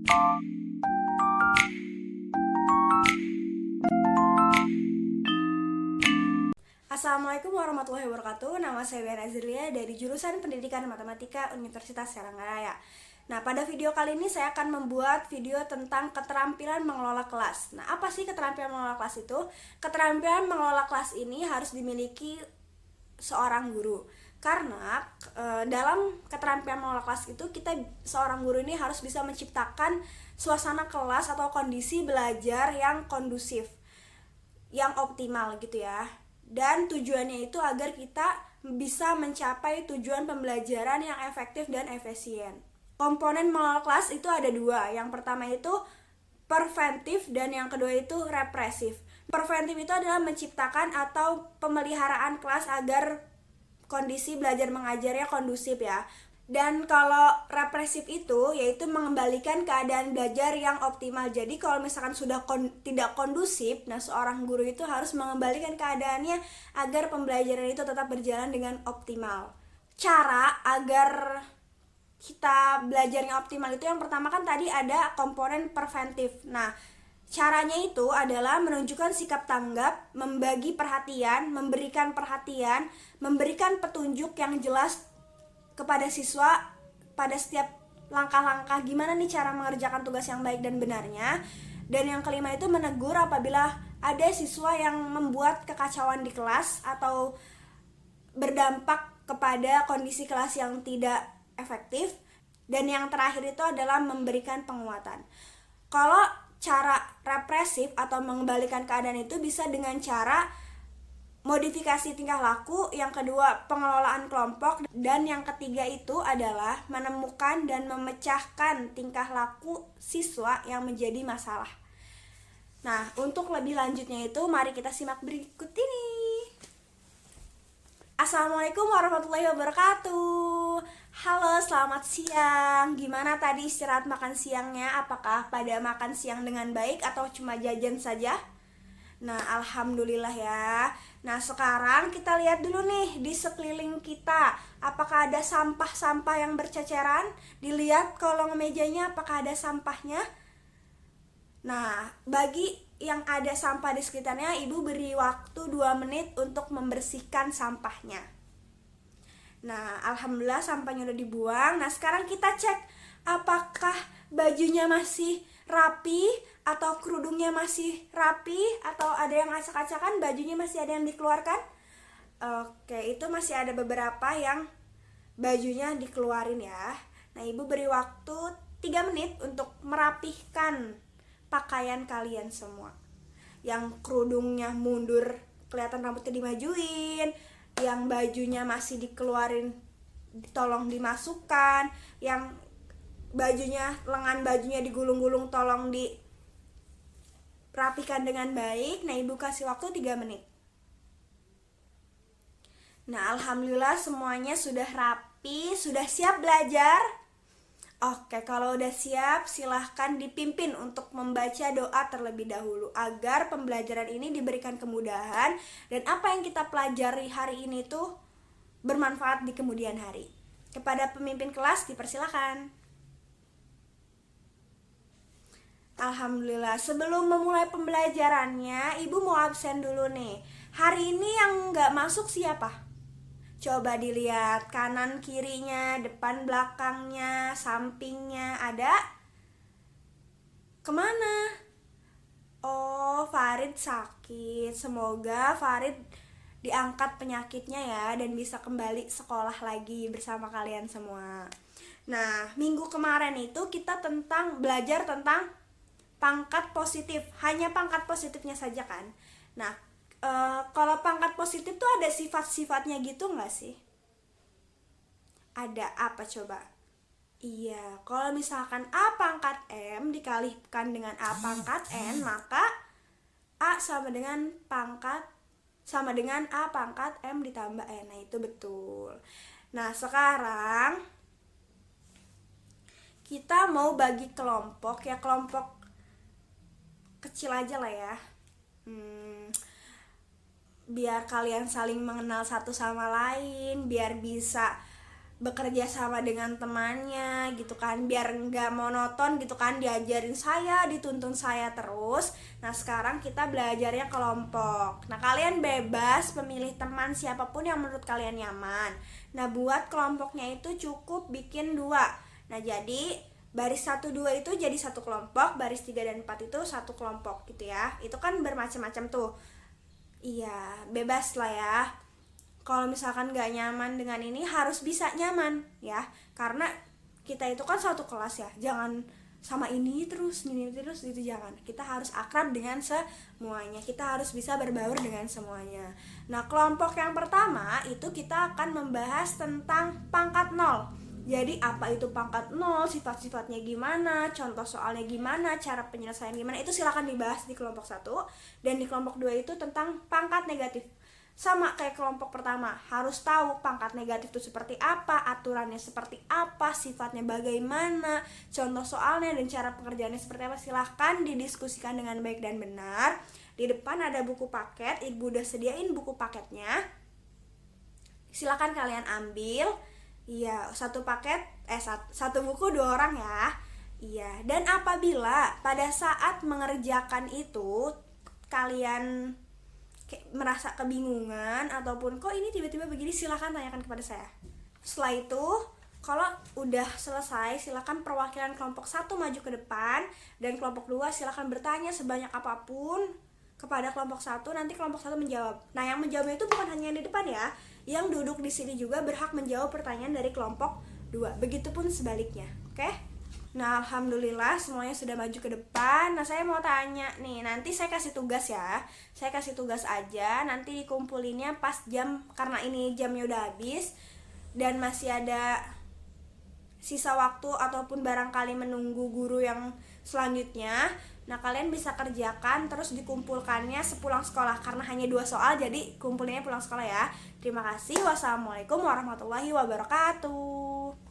Assalamualaikum warahmatullahi wabarakatuh. Nama saya Wiana Azrilia dari jurusan Pendidikan Matematika Universitas Serangga. Nah, pada video kali ini saya akan membuat video tentang keterampilan mengelola kelas. Nah, apa sih keterampilan mengelola kelas itu? Keterampilan mengelola kelas ini harus dimiliki seorang guru. Karena dalam keterampilan mengelola kelas itu seorang guru ini harus bisa menciptakan suasana kelas atau kondisi belajar yang kondusif, yang optimal gitu ya. Dan tujuannya itu agar kita bisa mencapai tujuan pembelajaran yang efektif dan efisien. Komponen mengelola kelas itu ada dua. Yang pertama itu preventif dan yang kedua itu represif. Preventif itu adalah menciptakan atau pemeliharaan kelas agar kondisi belajar mengajarnya kondusif ya. Dan kalau represif itu yaitu mengembalikan keadaan belajar yang optimal. Jadi kalau misalkan sudah tidak kondusif, nah seorang guru itu harus mengembalikan keadaannya agar pembelajaran itu tetap berjalan dengan optimal. Cara agar kita belajarnya optimal itu yang pertama kan tadi ada komponen preventif. Nah, caranya itu adalah menunjukkan sikap tanggap, membagi perhatian, memberikan perhatian, memberikan petunjuk yang jelas kepada siswa pada setiap langkah-langkah gimana nih cara mengerjakan tugas yang baik dan benarnya. Dan yang kelima itu menegur apabila ada siswa yang membuat kekacauan di kelas atau berdampak kepada kondisi kelas yang tidak efektif. Dan yang terakhir itu adalah memberikan penguatan. Kalau cara represif atau mengembalikan keadaan itu bisa dengan cara modifikasi tingkah laku, yang kedua pengelolaan kelompok, dan yang ketiga itu adalah menemukan dan memecahkan tingkah laku siswa yang menjadi masalah. Nah, untuk lebih lanjutnya itu mari kita simak berikut ini. Assalamualaikum warahmatullahi wabarakatuh. Halo, selamat siang. Gimana tadi istirahat makan siangnya? Apakah pada makan siang dengan baik atau cuma jajan saja? Nah, alhamdulillah ya. Nah, sekarang kita lihat dulu nih di sekeliling kita. Apakah ada sampah-sampah yang berceceran? Dilihat kolong mejanya apakah ada sampahnya? Nah, bagi yang ada sampah di sekitarnya, Ibu beri waktu 2 menit untuk membersihkan sampahnya. Nah, alhamdulillah sampahnya udah dibuang. Nah, sekarang kita cek apakah bajunya masih rapi atau kerudungnya masih rapi atau ada yang acak-acakan, bajunya masih ada yang dikeluarkan. Oke, itu masih ada beberapa yang bajunya dikeluarin ya. Nah, Ibu beri waktu 3 menit untuk merapihkan pakaian kalian semua. Yang kerudungnya mundur, kelihatan rambutnya dimajuin, yang bajunya masih dikeluarin tolong dimasukkan, yang lengan bajunya digulung-gulung tolong dirapikan dengan baik. Nah, Ibu kasih waktu 3 menit. Nah, alhamdulillah semuanya sudah rapi, sudah siap belajar. Oke, kalau udah siap silahkan dipimpin untuk membaca doa terlebih dahulu agar pembelajaran ini diberikan kemudahan dan apa yang kita pelajari hari ini tuh bermanfaat di kemudian hari. Kepada pemimpin kelas dipersilakan. Alhamdulillah, sebelum memulai pembelajarannya, Ibu mau absen dulu nih. Hari ini yang gak masuk siapa? Coba dilihat kanan kirinya, depan belakangnya, sampingnya, ada? Kemana? Oh, Farid sakit. Semoga Farid diangkat penyakitnya ya dan bisa kembali sekolah lagi bersama kalian semua. Nah, minggu kemarin itu kita belajar tentang pangkat positif, hanya pangkat positifnya saja kan. Nah, kalau pangkat positif tuh ada sifat-sifatnya gitu nggak sih? Ada apa coba? Iya, kalau misalkan A pangkat M dikalikan dengan A pangkat N, maka A sama dengan A pangkat M ditambah N. Nah, itu betul. Nah, sekarang kita mau bagi kelompok ya, kelompok kecil aja lah ya. Biar kalian saling mengenal satu sama lain, biar bisa bekerja sama dengan temannya gitu kan, biar nggak monoton gitu kan, diajarin saya, dituntun saya terus. Nah sekarang kita belajarnya kelompok. Nah kalian bebas memilih teman siapapun yang menurut kalian nyaman. Nah buat kelompoknya itu cukup bikin 2. Nah jadi baris 1, 2 itu jadi satu kelompok, baris 3 dan 4 itu satu kelompok gitu ya. Itu kan bermacam-macam tuh. Iya bebas lah ya. Kalau misalkan gak nyaman dengan ini, harus bisa nyaman ya, karena kita itu kan satu kelas ya, jangan sama ini terus gitu, jangan. Kita harus akrab dengan semuanya, kita harus bisa berbaur dengan semuanya. Nah kelompok yang pertama itu kita akan membahas tentang pangkat 0. Jadi apa itu pangkat 0, sifat-sifatnya gimana, contoh soalnya gimana, cara penyelesaian gimana, itu silakan dibahas di kelompok 1. Dan di kelompok 2 itu tentang pangkat negatif. Sama kayak kelompok pertama, harus tahu pangkat negatif itu seperti apa, aturannya seperti apa, sifatnya bagaimana, contoh soalnya dan cara pengerjaannya seperti apa. Silahkan didiskusikan dengan baik dan benar. Di depan ada buku paket, Ibu udah sediain buku paketnya. Silahkan kalian ambil. Iya, satu paket, satu buku 2 orang ya. Iya, dan apabila pada saat mengerjakan itu kalian merasa kebingungan ataupun kok ini tiba-tiba begini, silahkan tanyakan kepada saya. Setelah itu kalau udah selesai, silahkan perwakilan kelompok 1 maju ke depan, dan kelompok 2 silahkan bertanya sebanyak apapun kepada kelompok 1. Nanti kelompok 1 menjawab. Nah yang menjawabnya itu bukan hanya yang di depan ya, yang duduk di sini juga berhak menjawab pertanyaan dari kelompok 2. Begitupun sebaliknya. Oke? Nah alhamdulillah semuanya sudah maju ke depan. Nah saya mau tanya nih, nanti saya kasih tugas ya. Saya kasih tugas aja, nanti dikumpulinnya pas jam, karena ini jamnya udah habis dan masih ada sisa waktu ataupun barangkali menunggu guru yang selanjutnya. Nah kalian bisa kerjakan terus dikumpulkannya sepulang sekolah, karena hanya 2 soal jadi kumpulinnya pulang sekolah ya. Terima kasih. Wassalamualaikum warahmatullahi wabarakatuh.